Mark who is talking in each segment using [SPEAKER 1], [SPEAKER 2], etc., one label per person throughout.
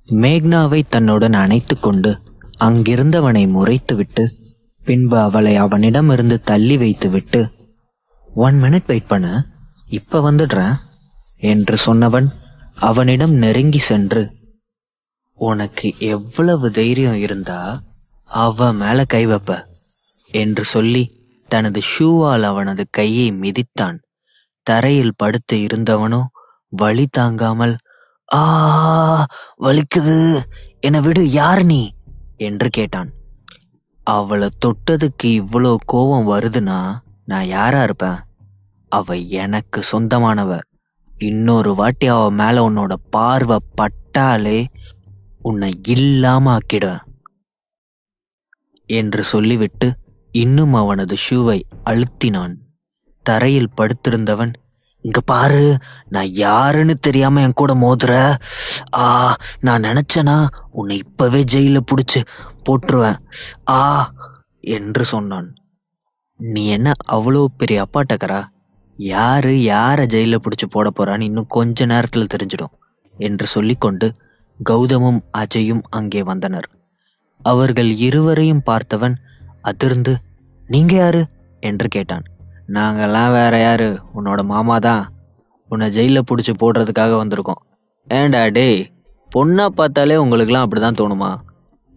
[SPEAKER 1] மேக்னாவை தன்னுடன் அணைத்து கொண்டு அங்கிருந்தவனை முறைத்துவிட்டு பின்பு அவளை அவனிடமிருந்து தள்ளி வைத்துவிட்டு 1 minute வெயிட் பண்ண, இப்ப வந்துடுறேன் என்று சொன்னவன் அவனிடம் நெருங்கி சென்று, உனக்கு எவ்வளவு தைரியம் இருந்தா அவ மேல கை வைப்ப என்று சொல்லி தனது ஷூவால் அவனது கையை மிதித்தான். தரையில் படுத்து இருந்தவனோ வலி தாங்காமல், ஆ வலிக்குது, என்னை விடு, யார் நீ என்று கேட்டான். அவளை தொட்டதுக்கு இவ்வளோ கோபம் வருதுன்னா நான் யாரா இருப்பேன்? அவ எனக்கு சொந்தமானவ. இன்னொரு வாட்டி அவ மேல உன்னோட பார்வை பட்டாலே உன்னை இல்லாம ஆக்கிடுவேன் என்று சொல்லிவிட்டு இன்னும் அவனது ஷூவை அழுத்தினான். தரையில் படுத்திருந்தவன், இங்க பாரு, நான் யாருன்னு தெரியாம என் கூட மோதுற, நான் நினைச்சேனா உன்னை இப்பவே ஜெயில புடிச்சு போட்டுருவேன் என்று சொன்னான். நீ என்ன அவ்வளோ பெரிய அப்பாட்டக்கரா? யாரு யாரை ஜெயில பிடிச்சு போட போறான்னு இன்னும் கொஞ்ச நேரத்தில் தெரிஞ்சிடும் என்று சொல்லிக்கொண்டு கௌதமும் அஜயும் அங்கே வந்தனர். அவர்கள் இருவரையும் பார்த்தவன் அதிர்ந்து, நீங்க யாரு என்று கேட்டான். நாங்கெல்லாம் வேற யாரு, உன்னோட மாமா தான். உன்னை ஜெயில பிடிச்சி போடுறதுக்காக வந்திருக்கோம். ஏண்டா டேய், பொண்ணா பார்த்தாலே உங்களுக்கெல்லாம் அப்படிதான் தோணுமா?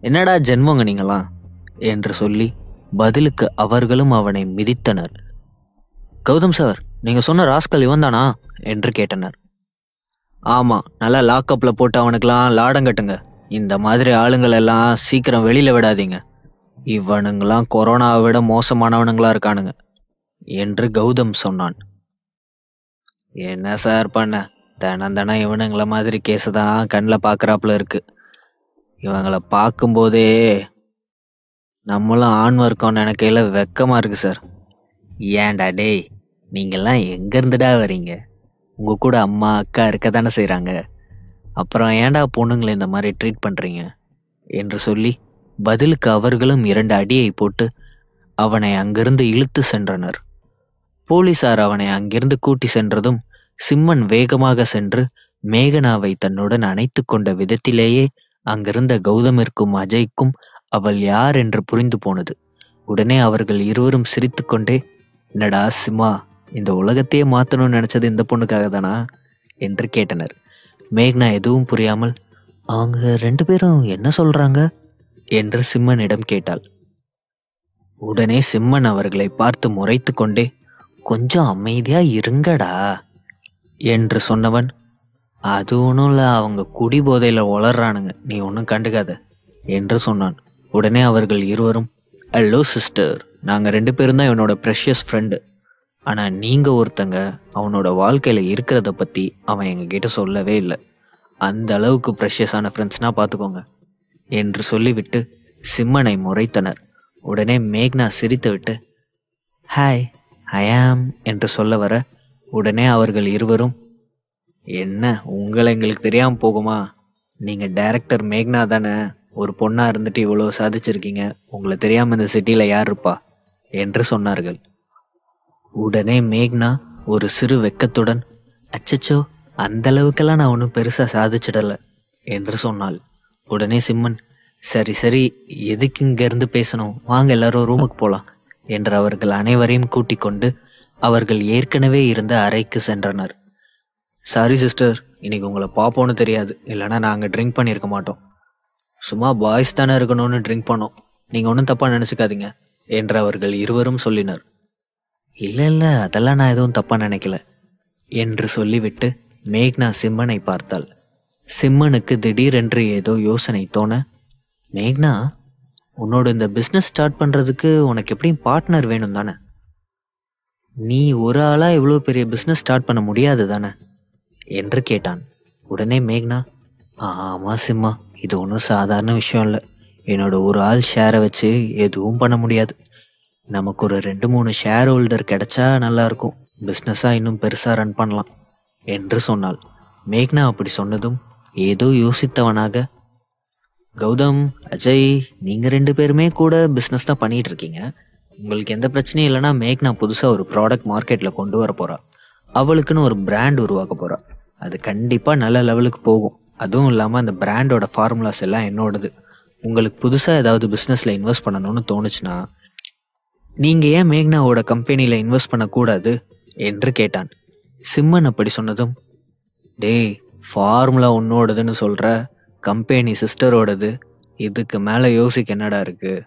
[SPEAKER 1] என்னடா ஜென்மங்க நீங்களாம் என்று சொல்லி பதிலுக்கு அவர்களும் அவனை மிதித்தனர். கௌதம் சார், நீங்க சொன்ன ராஸ்கல் இவன் தானா என்று கேட்டனர். ஆமா, நல்லா லாக்அப்ல போட்டு அவனுக்கெல்லாம் லாடம் கட்டுங்க. இந்த மாதிரி ஆளுங்கள் எல்லாம் சீக்கிரம் வெளியில விடாதீங்க. இவனுங்களாம் கொரோனாவை விட மோசமானவனுங்களா இருக்கானுங்க என்று கௌதம் சொன்னான். என்ன சார் பண்ண, தினம் இவனுங்கள மாதிரி கேஸை தான் கண்ணில் பார்க்குறாப்புல இருக்கு. இவங்களை பார்க்கும்போதே நம்மளும் ஆண் வர்க்கம் நினைக்கையில வெக்கமா இருக்கு சார். ஏன்டா டேய், நீங்கெல்லாம் எங்கேருந்துடா வரீங்க? உங்கள் கூட அம்மா அக்கா இருக்க தானே செய்கிறாங்க. அப்புறம் ஏன்டா பொண்ணுங்களை இந்த மாதிரி ட்ரீட் பண்ணுறீங்க என்று சொல்லி பதிலுக்கு அவர்களும் 2 அடியை போட்டு அவனை அங்கிருந்து இழுத்து சென்றனர். போலீசார் அவனை அங்கிருந்து கூட்டி சென்றதும் சிம்மன் வேகமாக சென்று மேகனாவை தன்னுடன் அணைத்து கொண்ட விதத்திலேயே அங்கிருந்த கௌதமிற்கும் அஜய்க்கும் அவள் யார் என்று புரிந்து போனது. உடனே அவர்கள் இருவரும் சிரித்து கொண்டே, என்னடா சிம்மா, இந்த உலகத்தையே மாற்றணும்னு நினைச்சது இந்த பொண்ணுக்காக தானா என்று கேட்டனர். மேக்னா எதுவும் புரியாமல், அவங்க 2 பேரும் என்ன சொல்றாங்க என்று சிம்மனிடம் கேட்டாள். உடனே சிம்மன் அவர்களை பார்த்து முறைத்து கொண்டே, கொஞ்சம் அமைதியா இருங்கடா என்று சொன்னவன், அது ஒன்றும் இல்லை, அவங்க குடி போதையில வளர்றானுங்க, நீ ஒன்றும் கண்டுக்காத என்று சொன்னான். உடனே அவர்கள் இருவரும், ஹலோ சிஸ்டர், நாங்கள் 2 பேரும் தான் இவனோட ப்ரெஷியஸ் ஃப்ரெண்டு. ஆனால் நீங்கள் ஒருத்தங்க அவனோட வாழ்க்கையில் இருக்கிறத பற்றி அவன் எங்ககிட்ட சொல்லவே இல்லை. அந்த அளவுக்கு ப்ரெஷியஸான ஃப்ரெண்ட்ஸ்னால் பார்த்துக்கோங்க என்று சொல்லிவிட்டு சிம்மனை முறைத்தனர். உடனே மேக்னா சிரித்து விட்டு, ஹாய் ஐ ஆம் என்று சொல்ல வர, உடனே அவர்கள் இருவரும், என்ன உங்களை எங்களுக்கு தெரியாமல் போகுமா? நீங்கள் டைரக்டர் மேக்னா தானே, ஒரு பொண்ணாக இருந்துட்டு இவ்வளோ சாதிச்சிருக்கீங்க, உங்களை தெரியாமல் இந்த சிட்டியில் யார் இருப்பா என்று சொன்னார்கள். உடனே மேக்னா ஒரு சிறு வெக்கத்துடன், அச்சச்சோ, அந்த அளவுக்கெல்லாம் நான் ஒன்றும் பெருசாக சாதிச்சிடலை என்று சொன்னாள். உடனே சிம்மன், சரி சரி, எதுக்கு இங்கேருந்து பேசணும், வாங்க எல்லாரும் ரூமுக்கு போகலாம் என்று அவர்கள் அனைவரையும் கூட்டிக் கொண்டு அவர்கள் ஏற்கனவே இருந்த அறைக்கு சென்றனர். சாரி சிஸ்டர், இன்னைக்கு உங்களை பார்ப்போன்னு தெரியாது, இல்லைனா நாங்கள் ட்ரிங்க் பண்ணியிருக்க மாட்டோம். சும்மா பாய்ஸ் தானே இருக்கணும்னு ட்ரிங்க் பண்ணோம், நீங்கள் ஒன்றும் தப்பாக நினச்சிக்காதீங்க என்று அவர்கள் இருவரும் சொல்லினர். இல்லை இல்லை, அதெல்லாம் நான் எதுவும் தப்பாக நினைக்கல என்று சொல்லிவிட்டு மேக்னா சிம்மனை பார்த்தாள். சிம்மனுக்கு திடீரென்று ஏதோ யோசனை தோண, மேக்னா, உன்னோட இந்த பிஸ்னஸ் ஸ்டார்ட் பண்ணுறதுக்கு உனக்கு எப்படியும் பார்ட்னர் வேணும் தானே? நீ ஒரு ஆளாக இவ்வளோ பெரிய பிஸ்னஸ் ஸ்டார்ட் பண்ண முடியாது தானே என்று கேட்டான். உடனே மேக்னா, ஆமாம் சிம்மா, இது ஒன்றும் சாதாரண விஷயம் இல்லை. என்னோட ஒரு ஆள் ஷேரை வச்சு எதுவும் பண்ண முடியாது. நமக்கு ஒரு 2-3 ஷேர் ஹோல்டர் கிடைச்சா நல்லாயிருக்கும், பிஸ்னஸாக இன்னும் பெருசாக ரன் பண்ணலாம் என்று சொன்னாள். மேக்னா அப்படி சொன்னதும் ஏதோ யோசித்தவனாக, கௌதம், அஜய், நீங்கள் 2 பேருமே கூட பிஸ்னஸ் தான் பண்ணிகிட்டு இருக்கீங்க. உங்களுக்கு எந்த பிரச்சனையும் இல்லைனா மேக்னா புதுசாக ஒரு ப்ராடக்ட் மார்க்கெட்டில் கொண்டு வர போகிறா. அவளுக்குன்னு ஒரு பிராண்ட் உருவாக்க போகிறா. அது கண்டிப்பாக நல்ல லெவலுக்கு போகும். அதுவும் இல்லாமல் அந்த பிராண்டோட ஃபார்முலாஸ் எல்லாம் என்னோடது. உங்களுக்கு புதுசாக ஏதாவது பிஸ்னஸில் இன்வெஸ்ட் பண்ணணும்னு தோணுச்சுன்னா நீங்கள் ஏன் மேக்னாவோட கம்பெனியில் இன்வெஸ்ட் பண்ணக்கூடாது என்று கேட்டான். சிம்மன் அப்படி சொன்னதும், டேய், ஃபார்முலா உன்னோடதுன்னு சொல்கிற, கம்பெனி சிஸ்டரோடது, இதுக்கு மேலே யோசிக்க என்னடா இருக்குது?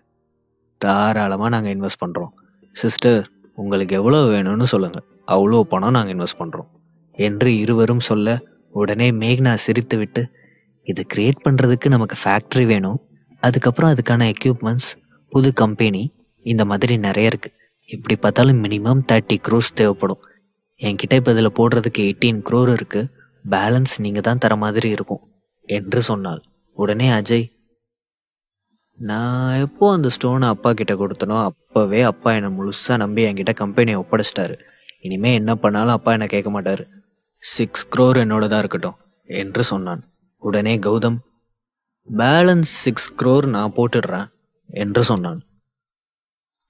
[SPEAKER 1] தாராளமாக நாங்கள் இன்வெஸ்ட் பண்ணுறோம். சிஸ்டர், உங்களுக்கு எவ்வளோ வேணும்னு சொல்லுங்கள், அவ்வளோ பணம் நாங்கள் இன்வெஸ்ட் பண்ணுறோம் என்று இருவரும் சொல்ல, உடனே மேக்னா சிரித்து விட்டு, இதை கிரியேட் பண்ணுறதுக்கு நமக்கு ஃபேக்ட்ரி வேணும், அதுக்கப்புறம் அதுக்கான எக்யூப்மெண்ட்ஸ், புது கம்பெனி, இந்த மாதிரி நிறைய இருக்குது. இப்படி பார்த்தாலும் மினிமம் 30 crores தேவைப்படும். என்கிட்ட இப்போ இதில் போடுறதுக்கு 18 crore இருக்குது. பேலன்ஸ் நீங்கள் தான் தர மாதிரி இருக்கும் என்று சொன்னாள். உடனே அஜய், நான் எப்போ அந்த ஸ்டோனை அப்பா கிட்ட கொடுத்தனோ அப்போவே அப்பா என்னை முழுசாக நம்பி என்கிட்ட கம்பெனியை ஒப்படைச்சிட்டாரு. இனிமேல் என்ன பண்ணாலும் அப்பா என்னை கேட்க மாட்டார். 6 crore என்னோட தான் இருக்கட்டும் என்று சொன்னான். உடனே கௌதம், பேலன்ஸ் 6 crore நான் போட்டுடுறேன் என்று சொன்னான்.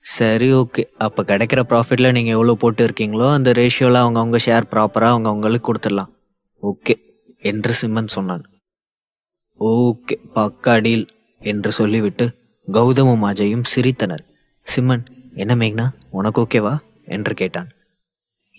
[SPEAKER 1] சரி, ஓகே, அப்போ கிடைக்கிற ப்ராஃபிட்டில் நீங்கள் எவ்வளோ போட்டு இருக்கீங்களோ அந்த ரேஷியோவில் அவங்கவுங்க ஷேர் ப்ராப்பராக அவங்கவுங்களுக்கு கொடுத்துடலாம். ஓகே என்று சிம்மன் சொன்னான். ஓகே, பக்கா டீல் என்று சொல்லிவிட்டு கௌதமும் அஜயும் சிரித்தனர். சிம்மன், என்ன மேக்னா, உனக்கு ஓகேவா என்று கேட்டான்.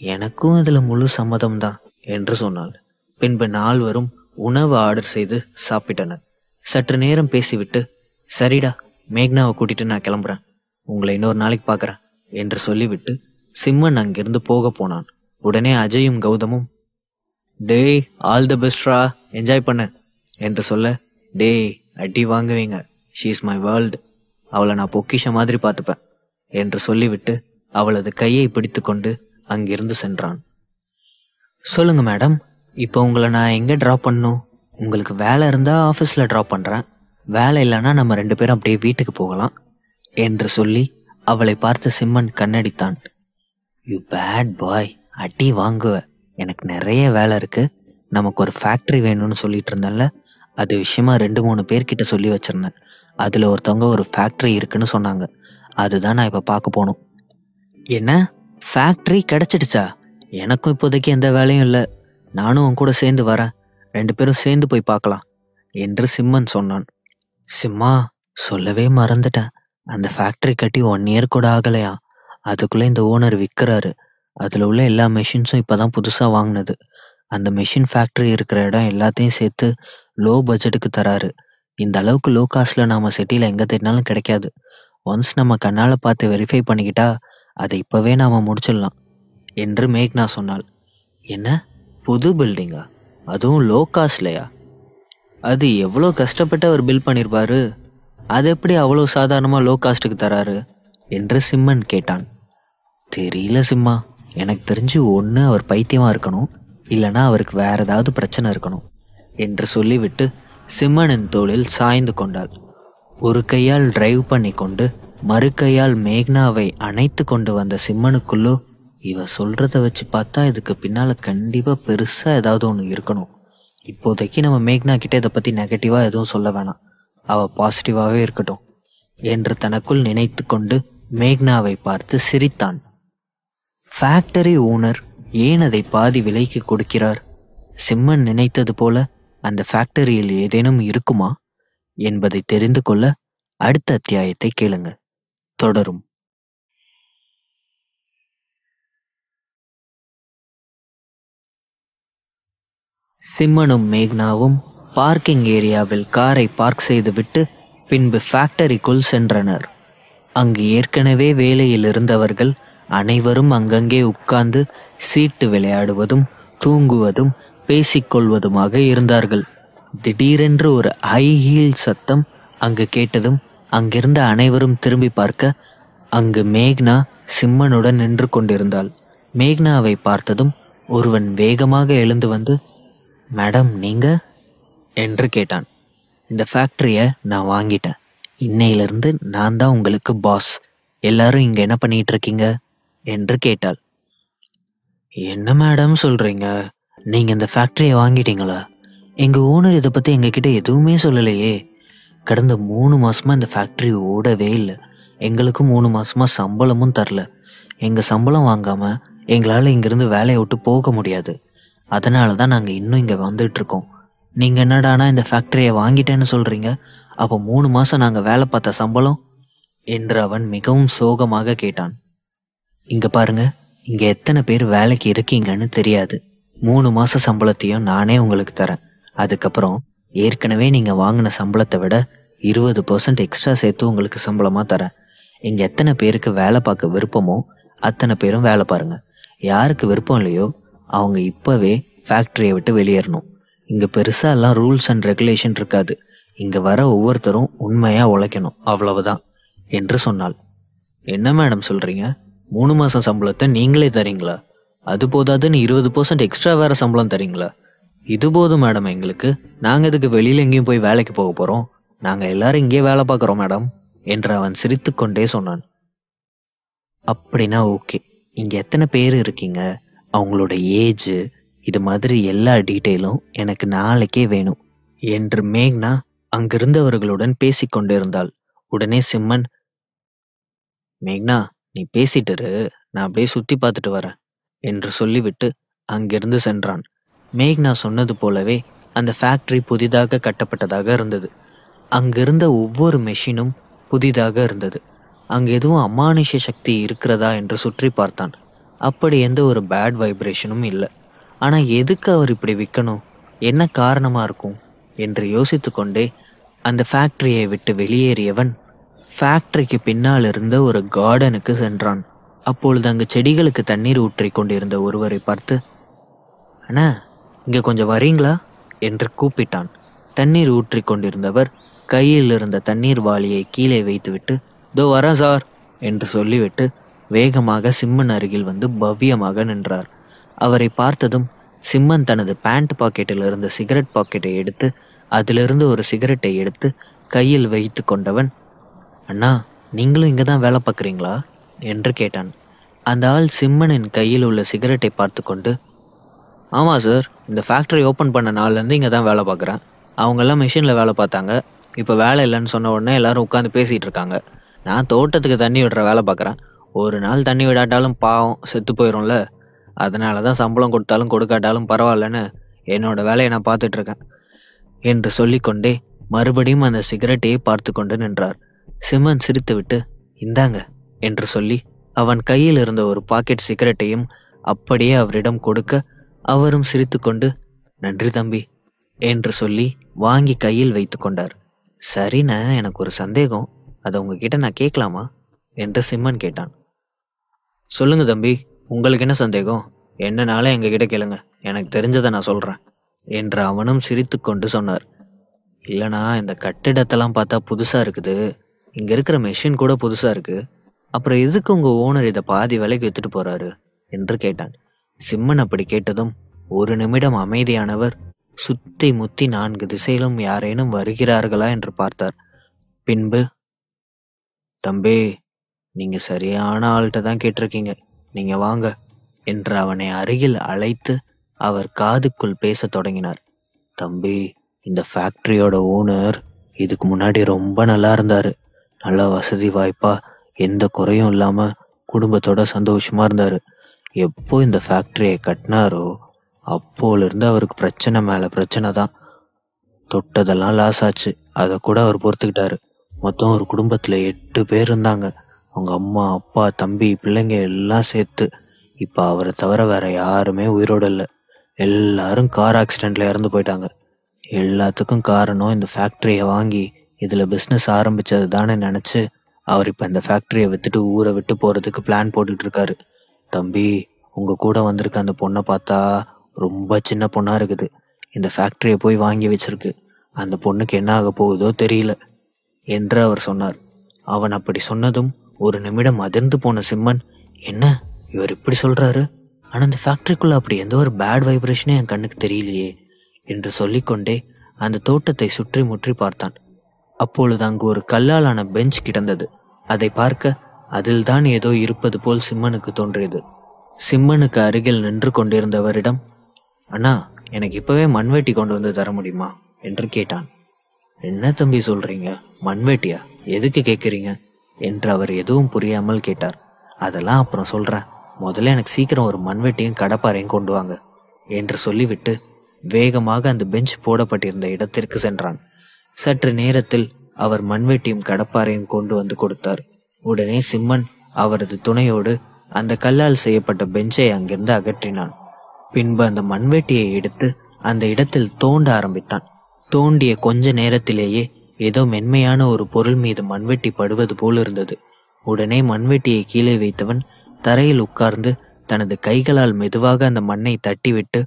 [SPEAKER 1] எனக்கும் இதில் முழு சம்மதம்தான் என்று சொன்னாள். பின்பு நால்வரும் உணவு ஆர்டர் செய்து சாப்பிட்டனர். சற்று நேரம் பேசிவிட்டு, சரிடா, மேக்னாவை கூட்டிட்டு நான் கிளம்புறேன், உங்களை இன்னொரு நாளைக்கு பார்க்குறேன் என்று சொல்லிவிட்டு சிம்மன் அங்கிருந்து போக போனான். உடனே அஜயும் கௌதமும், டேய், ஆல் தி பெஸ்ட்ரா, என்ஜாய் பண்ணு என்று சொல்ல, டேய், அடி வாங்குவீங்க, ஷீ இஸ் மை வேர்ல்டு, அவளை நான் பொக்கிஷ மாதிரி பார்த்துப்பேன் என்று சொல்லிவிட்டு அவளது கையை பிடித்து கொண்டு அங்கிருந்து சென்றான். சொல்லுங்க மேடம், இப்போ உங்களை நான் எங்கே ட்ராப் பண்ணணும்? உங்களுக்கு வேலை இருந்தால் ஆஃபீஸில் ட்ராப் பண்ணுறேன், வேலை இல்லைன்னா நம்ம 2 பேரும் அப்படியே வீட்டுக்கு போகலாம் என்று சொல்லி அவளை பார்த்து சிம்மன் கண்ணடித்தான். யூ பேட் பாய், அடி வாங்குவ, எனக்கு நிறைய வேலை இருக்கு, நமக்கு ஒரு ஃபேக்ட்ரி வேணும்னு சொல்லிட்டு இருந்தேன்ல, அது விஷயமா 2-3 பேர்கிட்ட சொல்லி வச்சிருந்தேன். அதில் ஒருத்தவங்க ஒரு ஃபேக்ட்ரி இருக்குன்னு சொன்னாங்க, அதுதான் நான் இப்போ பார்க்க போகணும். என்ன, ஃபேக்ட்ரி கிடச்சிடுச்சா? எனக்கும் இப்போதைக்கு எந்த வேலையும் இல்லை, நானும் உன் கூட சேர்ந்து வரேன், 2 பேரும் சேர்ந்து போய் பார்க்கலாம் என்று சிம்மன் சொன்னான். சிம்மா, சொல்லவே மறந்துட்டேன், அந்த ஃபேக்ட்ரி கட்டி 1 year கூட ஆகலையா, அதுக்குள்ளே இந்த ஓனர் விற்கிறாரு. அதில் உள்ள எல்லா மெஷின்ஸும் இப்போ தான் புதுசாக வாங்கினது. அந்த மெஷின் ஃபேக்ட்ரி இருக்கிற இடம் எல்லாத்தையும் சேர்த்து லோ பட்ஜெட்டுக்கு தராரு. இந்த அளவுக்கு லோ காஸ்ட்டில் நாம் சிட்டியில் எங்கே தேடினாலும் கிடைக்காது. ஒன்ஸ் நம்ம கண்ணால் பார்த்து வெரிஃபை பண்ணிக்கிட்டா அதை இப்போவே நாம் முடிச்சிடலாம் என்று மேக்னா சொன்னாள். என்ன, புது பில்டிங்கா, அதுவும் லோ காஸ்ட்லையா? அது எவ்வளோ கஷ்டப்பட்டு அவர் பில் பண்ணியிருப்பாரு, அது எப்படி அவ்வளோ சாதாரணமாக லோ காஸ்ட்டுக்கு தராரு என்று சிம்மன் கேட்டான். தெரியல சிம்மா, எனக்கு தெரிஞ்சு ஒன்று அவர் பைத்தியமாக இருக்கணும், இல்லைனா அவருக்கு வேற ஏதாவது பிரச்சனை இருக்கணும் என்று சொல்லிவிட்டு சிம்மனின் தோளில் சாய்ந்து கொண்டாள். ஒரு கையால் டிரைவ் பண்ணி கொண்டு மறு கையால் மேக்னாவை அணைத்து கொண்டு வந்த சிம்மனுக்குள்ளோ, இவ சொல்கிறத வச்சு பார்த்தா இதுக்கு பின்னால் கண்டிப்பாக பெருசாக ஏதாவது ஒன்று இருக்கணும். இப்போதைக்கு நம்ம மேக்னா கிட்ட இதை பற்றி நெகட்டிவாக எதுவும் சொல்ல வேணாம், அவள் பாசிட்டிவாகவே இருக்கட்டும் என்று தனக்குள் நினைத்து கொண்டு மேக்னாவை பார்த்து சிரித்தான். ஃபேக்டரி ஓனர் ஏன் அதை பாதி விலைக்கு கொடுக்கிறார்? சிம்மன் நினைத்தது போல அந்த ஃபேக்டரியில் ஏதேனும் இருக்குமா என்பதை தெரிந்து கொள்ள அடுத்த அத்தியாயத்தை கேளுங்க. தொடரும். சிம்மனும் மேக்னாவும் பார்க்கிங் ஏரியாவில் காரை பார்க் செய்துவிட்டு பின்பு ஃபேக்டரிக்குள் சென்றனர். அங்கு ஏற்கனவே வேலையில் இருந்தவர்கள் அனைவரும் அங்கங்கே உட்கார்ந்து சீட்டு விளையாடுவதும் தூங்குவதும் பேசிக்கொள்வதுமாக இருந்தார்கள். திடீரென்று ஒரு ஹை ஹீல் சத்தம் அங்கு கேட்டதும் அங்கிருந்த அனைவரும் திரும்பி பார்க்க அங்கு மேக்னா சிம்மனுடன் நின்று கொண்டிருந்தாள். மேக்னாவை பார்த்ததும் ஒருவன் வேகமாக எழுந்து வந்து, மேடம், நீங்க என்று கேட்டான். இந்த ஃபேக்டரியை நான் வாங்கிட்டேன், இன்னையிலிருந்து நான் தான் உங்களுக்கு பாஸ், எல்லாரும் இங்கே என்ன பண்ணிட்டு இருக்கீங்க என்று கேட்டாள். என்ன மேடம் சொல்கிறீங்க, நீங்கள் இந்த ஃபேக்ட்ரியை வாங்கிட்டீங்களா? எங்கள் ஓனர் இதை பற்றி எங்ககிட்ட எதுவுமே சொல்லலையே. கடந்த 3 மாதமாக இந்த ஃபேக்ட்ரி ஓடவே இல்லை, எங்களுக்கு 3 மாதமாக சம்பளமும் தரல. எங்கள் சம்பளம் வாங்காமல் எங்களால் இங்கேருந்து வேலையை விட்டு போக முடியாது, அதனால தான் நாங்கள் இன்னும் இங்கே வந்துட்டுருக்கோம் நீங்கள் என்னடானா இந்த ஃபேக்டரியை வாங்கிட்டேன்னு சொல்கிறீங்க, அப்போ 3 மாதம் நாங்கள் வேலை பார்த்த சம்பளம் என்று அவன் மிகவும் சோகமாக கேட்டான். இங்கே பாருங்க, இங்கே எத்தனை பேர் வேலைக்கு இருக்கீங்கன்னு தெரியாது. 3 மாத சம்பளத்தையும் நானே உங்களுக்கு தரேன். அதுக்கப்புறம் ஏற்கனவே நீங்கள் வாங்கின சம்பளத்தை விட 20% எக்ஸ்ட்ரா சேர்த்து உங்களுக்கு சம்பளமாக தரேன். இங்கே எத்தனை பேருக்கு வேலை பார்க்க விருப்பமோ அத்தனை பேரும் வேலை பாருங்கள். யாருக்கு விருப்பம் இல்லையோ அவங்க இப்போவே ஃபேக்ட்ரியை விட்டு வெளியேறணும். இங்கே பெருசாலாம் ரூல்ஸ் அண்ட் ரெகுலேஷன் இருக்காது. இங்கே வர ஒவ்வொருத்தரும் உண்மையாக உழைக்கணும், அவ்வளவுதான் என்று சொன்னாள். என்ன மேடம் சொல்கிறீங்க? 3 மாதம் சம்பளத்தை நீங்களே தரீங்களா? அது போதாதுன்னு 20% எக்ஸ்ட்ரா வேறு சம்பளம் தரீங்களா? இது போதும் மேடம் எங்களுக்கு. நாங்கள் இதுக்கு வெளியில் எங்கேயும் போய் வேலைக்கு போக போகிறோம். நாங்கள் எல்லாரும் இங்கேயே வேலை பார்க்குறோம் மேடம் என்று அவன் சிரித்து கொண்டே சொன்னான். அப்படின்னா ஓகே, இங்கே எத்தனை பேர் இருக்கீங்க, அவங்களோட ஏஜு, இது மாதிரி எல்லா டீட்டெயிலும் எனக்கு நாளைக்கே வேணும் என்று மேக்னா அங்கிருந்தவர்களுடன் பேசிக்கொண்டிருந்தாள். உடனே சிம்மன், மேக்னா நீ பேசிட்டு இரு, நான் அப்படியே சுற்றி பார்த்துட்டு வரேன் என்று சொல்லிவிட்டு அங்கிருந்து சென்றான். மேக்னா சொன்னது போலவே அந்த ஃபேக்டரி புதிதாக கட்டப்பட்டதாக இருந்தது. அங்கிருந்த ஒவ்வொரு மெஷினும் புதிதாக இருந்தது. அங்கு எதுவும் அமானுஷ சக்தி இருக்கிறதா என்று சுற்றி பார்த்தான். அப்படி எந்த ஒரு பேட் வைப்ரேஷனும் இல்லை. ஆனால் எதுக்கு அவர் இப்படி விற்கணும், என்ன காரணமாக இருக்கும் என்று யோசித்து கொண்டே அந்த ஃபேக்டரியை விட்டு வெளியேறியவன் ஃபேக்டரிக்கு பின்னால் இருந்த ஒரு கார்டனுக்கு சென்றான். அப்பொழுது அங்கு செடிகளுக்கு தண்ணீர் ஊற்றி கொண்டிருந்த ஒருவரை பார்த்து, அண்ணா இங்கே கொஞ்சம் வரீங்களா என்று கூப்பிட்டான். தண்ணீர் ஊற்றி கொண்டிருந்தவர் கையில் இருந்த தண்ணீர் வாளியை கீழே வைத்துவிட்டு, தோ வரேன் சார் என்று சொல்லிவிட்டு வேகமாக சிம்மன் அருகில் வந்து பவ்யமாக நின்றார். அவரை பார்த்ததும் சிம்மன் தனது பேண்ட் பாக்கெட்டில் இருந்த சிகரெட் பாக்கெட்டை எடுத்து அதிலிருந்து ஒரு சிகரெட்டை எடுத்து கையில் வைத்து கொண்டவன், அண்ணா நீங்களும் இங்கே தான் வேலை பார்க்குறீங்களா என்று கேட்டான். அந்த ஆள் சிம்மனின் கையில் உள்ள சிகரெட்டை பார்த்து கொண்டு, ஆமாம் சார், இந்த ஃபேக்ட்ரி ஓப்பன் பண்ண நாள்லேருந்து இங்கே தான் வேலை பார்க்குறேன். அவங்கெல்லாம் மிஷினில் வேலை பார்த்தாங்க. இப்போ வேலை இல்லைன்னு சொன்ன உடனே எல்லாரும் உட்காந்து பேசிகிட்டு இருக்காங்க. நான் தோட்டத்துக்கு தண்ணி விடுற வேலை பார்க்குறேன். ஒரு நாள் தண்ணி விடாட்டாலும் பாவம் செத்து போயிடும்ல, அதனால தான் சம்பளம் கொடுத்தாலும் கொடுக்காட்டாலும் பரவாயில்லன்னு என்னோட வேலையை நான் பார்த்துட்ருக்கேன் என்று சொல்லிக்கொண்டே மறுபடியும் அந்த சிகரெட்டையே பார்த்து கொண்டு நின்றார். சிம்மன் சிரித்துவிட்டு, இந்தாங்க என்று சொல்லி அவன் கையில் இருந்த ஒரு பாக்கெட் சிகரெட்டையும் அப்படியே அவரிடம் கொடுக்க அவரும் சிரித்து கொண்டு, நன்றி தம்பி என்று சொல்லி வாங்கி கையில் வைத்து கொண்டார். சரிண்ணா, எனக்கு ஒரு சந்தேகம், அதை உங்ககிட்ட நான் கேட்கலாமா என்று சிம்மன் கேட்டான். சொல்லுங்க தம்பி, உங்களுக்கு என்ன சந்தேகம்? என்னனாலும் எங்ககிட்ட கேளுங்க, எனக்கு தெரிஞ்சதை நான் சொல்கிறேன் என்று அவனும் சிரித்து கொண்டு சொன்னார். இல்லைண்ணா, இந்த கட்டிடத்தெல்லாம் பார்த்தா புதுசாக இருக்குது, இங்கே இருக்கிற மெஷின் கூட புதுசாக இருக்குது, அப்புறம் எதுக்கு உங்கள் ஓனர் இதை பாதி விலைக்கு விற்றுட்டு போகிறாரு என்று கேட்டான். சிம்மன் அப்படி கேட்டதும் ஒரு நிமிடம் அமைதியானவர் சுத்தி முத்தி 4 திசையிலும் யாரேனும் வருகிறார்களா என்று பார்த்தார். பின்பு, தம்பி நீங்க சரியான ஆள்கிட்ட தான் கேட்டிருக்கீங்க, நீங்க வாங்க என்று அவனை அருகில் அழைத்து அவர் காதுக்குள் பேசத் தொடங்கினார். தம்பி, இந்த ஃபேக்டரியோட ஓனர் இதுக்கு முன்னாடி ரொம்ப நல்லா இருந்தாரு. நல்ல வசதி வாய்ப்பா, எந்த குறையும் இல்லாம குடும்பத்தோட சந்தோஷமா இருந்தாரு. எப்போ இந்த ஃபேக்டரியை கட்டினாரோ அப்போலேருந்து அவருக்கு பிரச்சனை மேலே பிரச்சனை தான். தொட்டதெல்லாம் லாஸ் ஆச்சு, அதை கூட அவர் பொறுத்துக்கிட்டாரு. மொத்தம் ஒரு குடும்பத்தில் 8 பேர் இருந்தாங்க. அவங்க அம்மா அப்பா தம்பி பிள்ளைங்க எல்லாம் சேர்த்து. இப்போ அவரை தவிர வேற யாருமே உயிரோடு இல்லை. எல்லாரும் கார் ஆக்சிடெண்ட்டில் இறந்து போயிட்டாங்க. எல்லாத்துக்கும் காரணம் இந்த ஃபேக்ட்ரியை வாங்கி இதில் பிஸ்னஸ் ஆரம்பித்தது தானே நினச்சி அவர் இப்போ இந்த ஃபேக்ட்ரியை விற்றுட்டு ஊரை விட்டு போகிறதுக்கு பிளான் போட்டுட்டு இருக்காரு. தம்பி, உங்கள் கூட வந்திருக்க அந்த பொண்ணை பார்த்தா ரொம்ப சின்ன பொண்ணாக இருக்குது. இந்த ஃபேக்ட்ரியை போய் வாங்கி வச்சிருக்கு. அந்த பொண்ணுக்கு என்ன ஆக போகுதோ தெரியல என்று அவர் சொன்னார். அவன் அப்படி சொன்னதும் ஒரு நிமிடம் அதிர்ந்து போன சிம்மன், என்ன இவர் இப்படி சொல்கிறாரு, ஆனால் இந்த ஃபேக்ட்ரிக்குள்ளே அப்படி எந்த ஒரு பேட் வைப்ரேஷனே என் கண்ணுக்கு தெரியலையே என்று சொல்லிக்கொண்டே அந்த தோட்டத்தை சுற்றி முற்றி பார்த்தான். அப்பொழுது அங்கு ஒரு கல்லாலான பெஞ்ச் கிடந்தது. அதை பார்க்க அதில் தான் ஏதோ இருப்பது போல் சிம்மனுக்கு தோன்றியது. சிம்மனுக்கு அருகில் நின்று கொண்டிருந்தவரிடம், அண்ணா எனக்கு இப்போவே மண்வெட்டி கொண்டு வந்து தர முடியுமா என்று கேட்டான். என்ன தம்பி சொல்கிறீங்க, மண்வெட்டியா, எதுக்கு கேட்குறீங்க என்று அவர் எதுவும் புரியாமல் கேட்டார். அதெல்லாம் அப்புறம் சொல்கிறேன், முதல்ல எனக்கு சீக்கிரம் ஒரு மண்வெட்டியும் கடப்பாரையும் கொண்டு வாங்க என்று சொல்லிவிட்டு வேகமாக அந்த பெஞ்ச் போடப்பட்டிருந்த இடத்திற்கு சென்றான். சற்று நேரத்தில் அவர் மண்வெட்டியும் கடப்பாரையும் கொண்டு வந்து கொடுத்தார். உடனே சிம்மன் அவரது துணையோடு அந்த கல்லால் செய்யப்பட்ட பெஞ்சை அங்கிருந்து அகற்றினான். பின்பு அந்த மண்வெட்டியை எடுத்து அந்த இடத்தில் தோண்ட ஆரம்பித்தான். தோண்டிய கொஞ்ச நேரத்திலேயே ஏதோ மென்மையான ஒரு பொருள் மீது மண்வெட்டி படுவது போல் இருந்தது. உடனே மண்வெட்டியை கீழே வைத்தவன் தரையில் உட்கார்ந்து தனது கைகளால் மெதுவாக அந்த மண்ணை தட்டிவிட்டு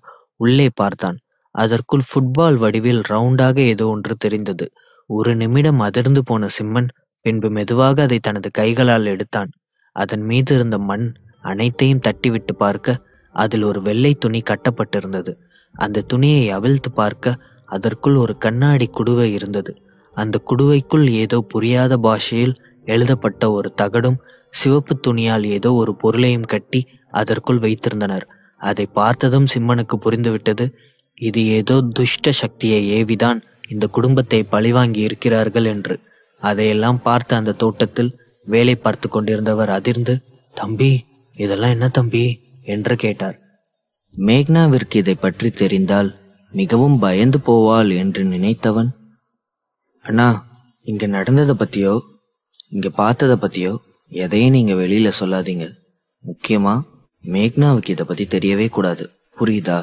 [SPEAKER 1] உள்ளே பார்த்தான். அதற்குள் ஃபுட்பால் வடிவில் ரவுண்டாக ஏதோ ஒன்று தெரிந்தது. ஒரு நிமிடம் அதிர்ந்து போன சிம்மன் பின்பு மெதுவாக அதை தனது கைகளால் எடுத்தான். அதன் மீது இருந்த மண் அனைத்தையும் தட்டிவிட்டு பார்க்க அதில் ஒரு வெள்ளை துணி கட்டப்பட்டிருந்தது. அந்த துணியை அவிழ்த்து பார்க்க அதற்குள் ஒரு கண்ணாடி குடுவை இருந்தது. அந்த குடுவைக்குள் ஏதோ புரியாத பாஷையில் எழுதப்பட்ட ஒரு தகடும் சிவப்பு துணியால் ஏதோ ஒரு பொருளையும் கட்டி அதற்குள் வைத்திருந்தனர். அதை பார்த்ததும் சிம்மனுக்கு புரிந்துவிட்டது, இது ஏதோ துஷ்ட சக்தியை ஏவிதான் இந்த குடும்பத்தை பழிவாங்கி இருக்கிறார்கள் என்று. அதையெல்லாம் பார்த்த அந்த தோட்டத்தில் வேலை பார்த்து கொண்டிருந்தவர் அதிர்ந்து, தம்பி, இதெல்லாம் என்ன தம்பி என்று கேட்டார். மேக்னாவிற்கு இதை பற்றி தெரிந்தால் மிகவும் பயந்து போவாள் என்று நினைத்தவன், அண்ணா, இங்க நடந்ததை பத்தியோ இங்க பார்த்ததை பத்தியோ எதையும் நீங்க வெளியில சொல்லாதீங்க. முக்கியமா மேக்னாவுக்கு இதை பத்தி தெரியவே கூடாது, புரியுதா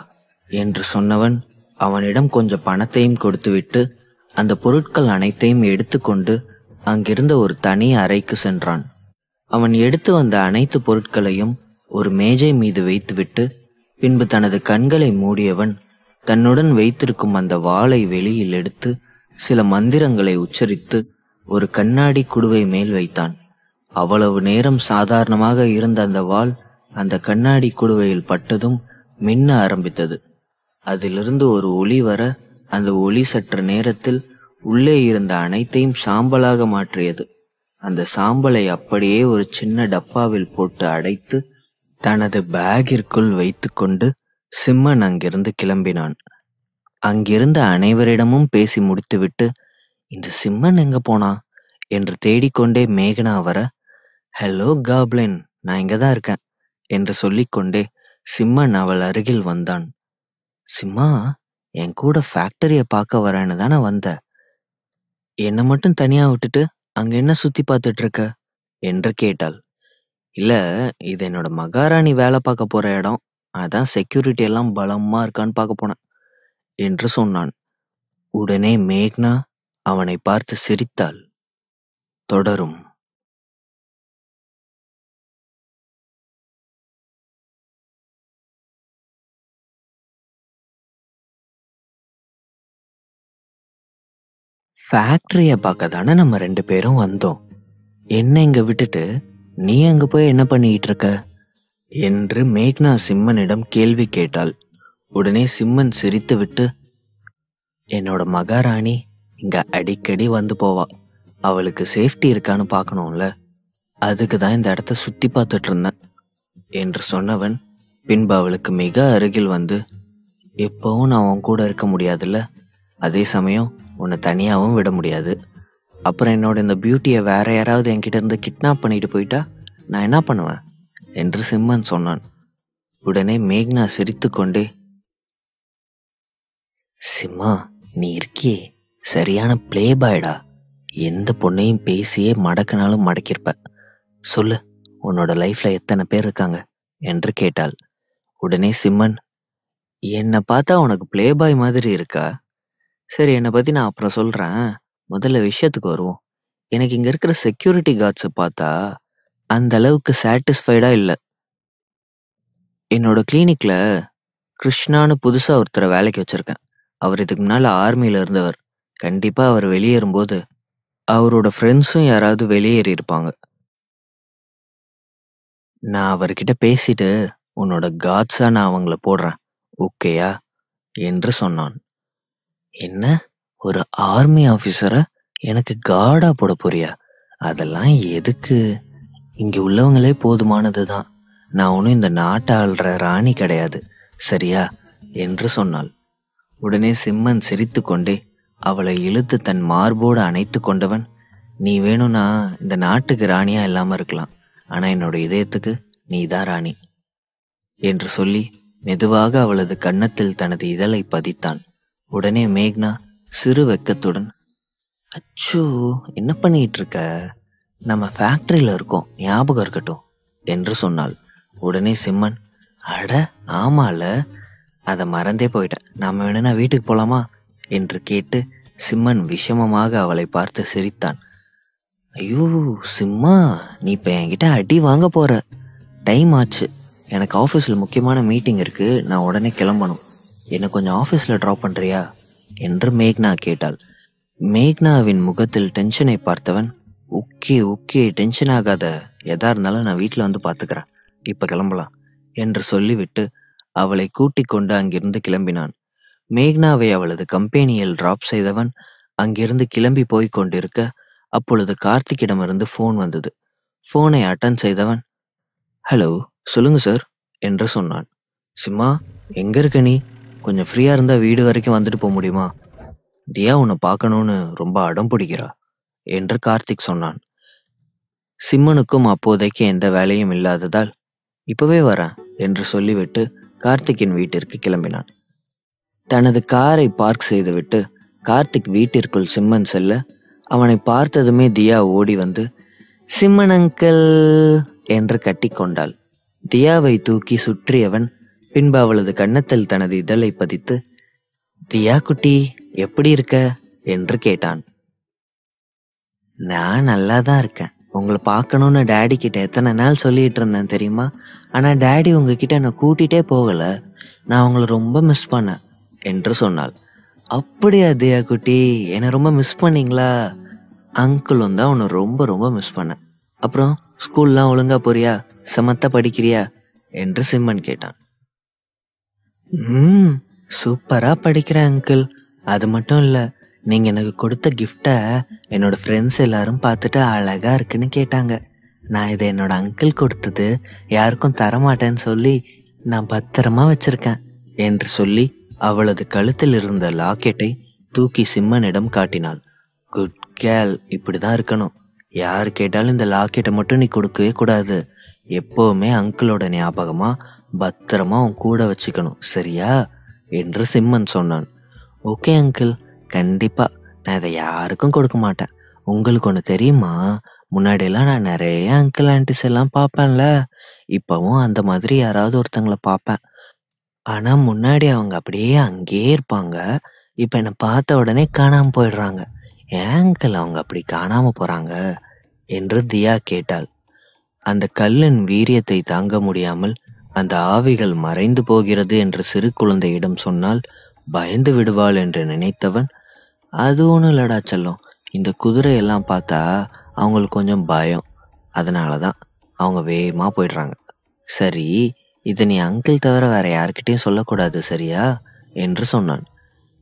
[SPEAKER 1] என்று சொன்னவன் அவனிடம் கொஞ்சம் பணத்தையும் கொடுத்துவிட்டு அந்த பொருட்கள் அனைத்தையும் எடுத்துக்கொண்டு அங்கிருந்த ஒரு தனி அறைக்கு சென்றான். அவன் எடுத்து வந்த அனைத்து பொருட்களையும் ஒரு மேஜை மீது வைத்துவிட்டு பின்பு தனது கண்களை மூடியவன் தன்னுடன் வைத்திருக்கும் அந்த வாளை வெளியில் எடுத்து சில மந்திரங்களை உச்சரித்து ஒரு கண்ணாடி குடுவை மேல் வைத்தான். அவ்வளவு நேரம் சாதாரணமாக இருந்த அந்த வாள் அந்த கண்ணாடி குடுவையில் பட்டதும் மின்ன ஆரம்பித்தது. அதிலிருந்து ஒரு ஒளி வர அந்த ஒளி சற்று நேரத்தில் உள்ளே இருந்த அனைத்தையும் சாம்பலாக மாற்றியது. அந்த சாம்பலை அப்படியே ஒரு சின்ன டப்பாவில் போட்டு அடைத்து தனது பேக்கிற்குள் வைத்துக்கொண்டு சிம்மன் அங்கிருந்து கிளம்பினான். அங்கிருந்த அனைவரிடமும் பேசி முடித்துவிட்டு, இந்த சிம்மன் எங்க போனா என்று தேடிக்கொண்டே மேகனா வர, ஹலோ காப்ளின், நான் இங்கதான் இருக்கேன் என்று சொல்லிக்கொண்டே சிம்மன் அவள் அருகில் வந்தான். சிம்மா, என் கூட ஃபேக்டரியை பார்க்க வரேன்னு தானே வந்த? என்னை மட்டும் தனியா விட்டுட்டு அங்க என்ன சுத்தி பார்த்துட்டு இருக்க என்று கேட்டாள். இல்ல, இது என்னோட மகாராணி வேலை பார்க்க போற இடம், அதான் செக்யூரிட்டி எல்லாம் பலமா இருக்கான்னு பார்க்க போனேன் என்று சொன்னான். உடனே மேக்னா அவனை பார்த்து சிரித்தாள். தொடரும். ஃபேக்டரிய பார்க்க தானே நம்ம 2 பேரும் வந்தோம். என்ன இங்க விட்டுட்டு நீ அங்க போய் என்ன பண்ணிட்டு இருக்க என்று மேக்னா சிம்மனிடம் கேள்வி கேட்டாள். உடனே சிம்மன் சிரித்துவிட்டு, என்னோட மகாராணி இங்க அடிக்கடி வந்து போவா, அவளுக்கு சேஃப்டி இருக்கான்னு பார்க்கணும்ல, அதுக்கு தான் இந்த இடத்த சுத்தி பார்த்துட்டு இருந்தேன் என்று சொன்னவன் பின்பு அவளுக்கு மிக அருகில் வந்து, எப்பவும் நான் உன் கூட இருக்க முடியாதுல்ல, அதே சமயம் உன்னை தனியாகவும் விட முடியாது, அப்புறம் என்னோட இந்த பியூட்டியை வேற யாராவது என்கிட்ட இருந்து கிட்னாப் பண்ணிட்டு போயிட்டா நான் என்ன பண்ணுவேன் என்று சிம்மன் சொன்னான். உடனே மேக்னா சிரித்து கொண்டே, சிம்மா, நீ இருக்கியே சரியான பிளே பாய்டா, எந்த பொண்ணையும் பேசியே மடக்கினாலும் மடக்கிருப்ப. சொல்லு, உன்னோட லைஃப்ல எத்தனை பேர் இருக்காங்க என்று கேட்டாள். உடனே சிம்மன், என்னை பார்த்தா உனக்கு பிளே பாய் மாதிரி இருக்கா? சரி, என்னை பத்தி நான் அப்புறம் சொல்றேன், முதல்ல விஷயத்துக்கு வருவோம். எனக்கு இங்க இருக்கிற செக்யூரிட்டி கார்ட்ஸை பார்த்தா அந்த அளவுக்கு சாட்டிஸ்ஃபைடா இல்லை. என்னோட கிளினிக்ல கிருஷ்ணான்னு புதுசா ஒருத்தரை வேலைக்கு வச்சிருக்கேன். அவர் இதுக்கு முன்னால ஆர்மியில இருந்தவர். கண்டிப்பா அவர் வெளியேறும்போது அவரோட ஃப்ரெண்ட்ஸும் யாராவது வெளியேறி இருப்பாங்க. நான் அவர்கிட்ட பேசிட்டு உன்னோட காட்ஸா நான் அவங்கள போடுறேன், ஓகேயா என்று சொன்னான். என்ன, ஒரு ஆர்மி ஆபீசரை எனக்கு கார்டா போட போறியா? அதெல்லாம் எதுக்கு? இங்க உள்ளவங்களே போதுமானதுதான். நான் ஒன்றும் இந்த நாட்டை ஆள்ற ராணி கிடையாது, சரியா என்று சொன்னாள். உடனே சிம்மன் சிரித்து கொண்டே அவளை இழுத்து தன் மார்போடு அணைத்து கொண்டவன், நீ வேணும்னா இந்த நாட்டுக்கு ராணியா இல்லாம இருக்கலாம், ஆனா என்னோட இதயத்துக்கு நீ தான் ராணி என்று சொல்லி மெதுவாக அவளது கன்னத்தில் தனது இதழை பதித்தான். உடனே மேக்னா சிறு வெக்கத்துடன், அச்சோ, என்ன பண்ணிட்டு இருக்க? நம்ம ஃபேக்டரியில இருக்கோம், ஞாபகம் இருக்கட்டும் என்று சொன்னாள். உடனே சிம்மன், அட ஆமால, அதை மறந்தே போயிட்டேன், நாம வேணும்னா வீட்டுக்கு போலாமா என்று கேட்டு சிம்மன் விஷமமாக அவளை பார்த்து சிரித்தான். ஐயோ சிம்மா, நீ இப்போ என்கிட்ட அடி வாங்க போற. டைம் ஆச்சு, எனக்கு ஆஃபீஸில் முக்கியமான மீட்டிங் இருக்கு, நான் உடனே கிளம்பணும். என்னை கொஞ்சம் ஆஃபீஸில் ட்ராப் பண்ணுறியா என்று மேக்னா கேட்டாள். மேக்னாவின் முகத்தில் டென்ஷனை பார்த்தவன், ஓகே ஓகே, டென்ஷன் ஆகாத, எதா இருந்தாலும் நான் வீட்டில் வந்து பார்த்துக்கிறேன், இப்போ கிளம்பலாம் என்று சொல்லிவிட்டு அவளை கூட்டிக் கொண்டு அங்கிருந்து கிளம்பினான். மேக்னாவை அவளது கம்பெனியில் டிராப் செய்தவன் அங்கிருந்து கிளம்பி போய்க் கொண்டிருக்க, அப்பொழுது கார்த்திக்கிடமிருந்து ஃபோன் வந்தது. ஃபோனை அட்டன் செய்தவன், ஹலோ, சொல்லுங்க சார் என்று சொன்னான். சிம்மா, எங்க இருக்க நீ? கொஞ்சம் ஃப்ரீயா இருந்தா வீடு வரைக்கும் வந்துட்டு போக முடியுமா? தியா உன்னை பார்க்கணும்னு ரொம்ப அடம் பிடிக்கிறா என்று கார்த்திக் சொன்னான். சிம்மனுக்கும் அப்போதைக்கு எந்த வேலையும் இல்லாததால், இப்பவே வரேன் என்று சொல்லிவிட்டு கார்த்திக்கின் வீட்டிற்கு கிளம்பினான். தனது காரை பார்க் செய்துவிட்டு கார்த்திக் வீட்டிற்குள் சிம்மன் செல்ல, அவனை பார்த்ததுமே தியா ஓடி வந்து, சிம்மன் அங்கிள் என்று கட்டிக்கொண்டாள். தியாவை தூக்கி சுற்றியவன் பின்பு அவளது கன்னத்தில் தனது இதழை பதித்து, தியா குட்டி, எப்படி இருக்க என்று கேட்டான். நான் நல்லா தான் இருக்கேன், உங்களை பார்க்கணுன்னு டேடி கிட்ட எத்தனை நாள் சொல்லிட்டு இருந்தேன் தெரியுமா? ஆனால் டேடி உங்ககிட்ட என்னை கூட்டிகிட்டே போகலை, நான் உங்களை ரொம்ப மிஸ் பண்ணேன் என்று சொன்னாள். அப்படியா தியா குட்டி, என்னை ரொம்ப மிஸ் பண்ணீங்களா? அங்கிளும் தான் உன்னை ரொம்ப ரொம்ப மிஸ் பண்ணேன். அப்புறம் ஸ்கூல்லாம் ஒழுங்கா போறியா, சமத்தா படிக்கிறியா என்று சிம்மன் கேட்டான். சூப்பரா படிக்கிறேன் அங்கிள். அது மட்டும் இல்ல, நீங்க எனக்கு கொடுத்த கிஃப்டை என்னோட ஃப்ரெண்ட்ஸ் எல்லாரும் பார்த்துட்டு அழகா இருக்குன்னு கேட்டாங்க. நான் இதை என்னோட அங்கிள் கொடுத்தது, யாருக்கும் தரமாட்டேன்னு சொல்லி நான் பத்திரமா வச்சிருக்கேன் என்று சொல்லி அவளது கழுத்தில் இருந்த லாக்கெட்டை தூக்கி சிம்மனிடம் காட்டினாள். குட் கேர்ள், இப்படிதான் இருக்கணும். யாரு கேட்டாலும் இந்த லாக்கெட்டை மட்டும் நீ கொடுக்கவே கூடாது. எப்பவுமே அங்கிளோட ஞாபகமா பத்திரமா உன் கூட வச்சுக்கணும், சரியா என்று சிம்மன் சொன்னான். ஓகே அங்கிள், கண்டிப்பா நான் இதை யாருக்கும் கொடுக்க மாட்டேன். உங்களுக்கு ஒன்று தெரியுமா, முன்னாடியெல்லாம் நான் நிறைய அங்கிள் ஆன்டிஸ் எல்லாம் பார்ப்பேன்ல, இப்பவும் அந்த மாதிரி யாராவது ஒருத்தங்களை பார்ப்பேன். ஆனா முன்னாடி அவங்க அப்படியே அங்கேயே இருப்பாங்க, இப்ப என்னை பார்த்த உடனே காணாம போயிடுறாங்க. ஏன் அங்கிள் அவங்க அப்படி காணாம போறாங்க என்று தியா கேட்டாள். அந்த கல்லின் வீரியத்தை தாங்க முடியாமல் அந்த ஆவிகள் மறைந்து போகிறது என்று சிறு குழந்தையிடம் சொன்னால் பயந்து விடுவாள் என்று நினைத்தவன், அது ஒன்றும் இல்லடா செல்லம், இந்த குதிரையெல்லாம் பார்த்தா அவங்களுக்கு கொஞ்சம் பயம், அதனாலதான் அவங்க வேகமா போயிடுறாங்க. சரி, இதை நீ அங்கிள் தவிர வேற யார்கிட்டையும் சொல்லக்கூடாது, சரியா என்று சொன்னான்.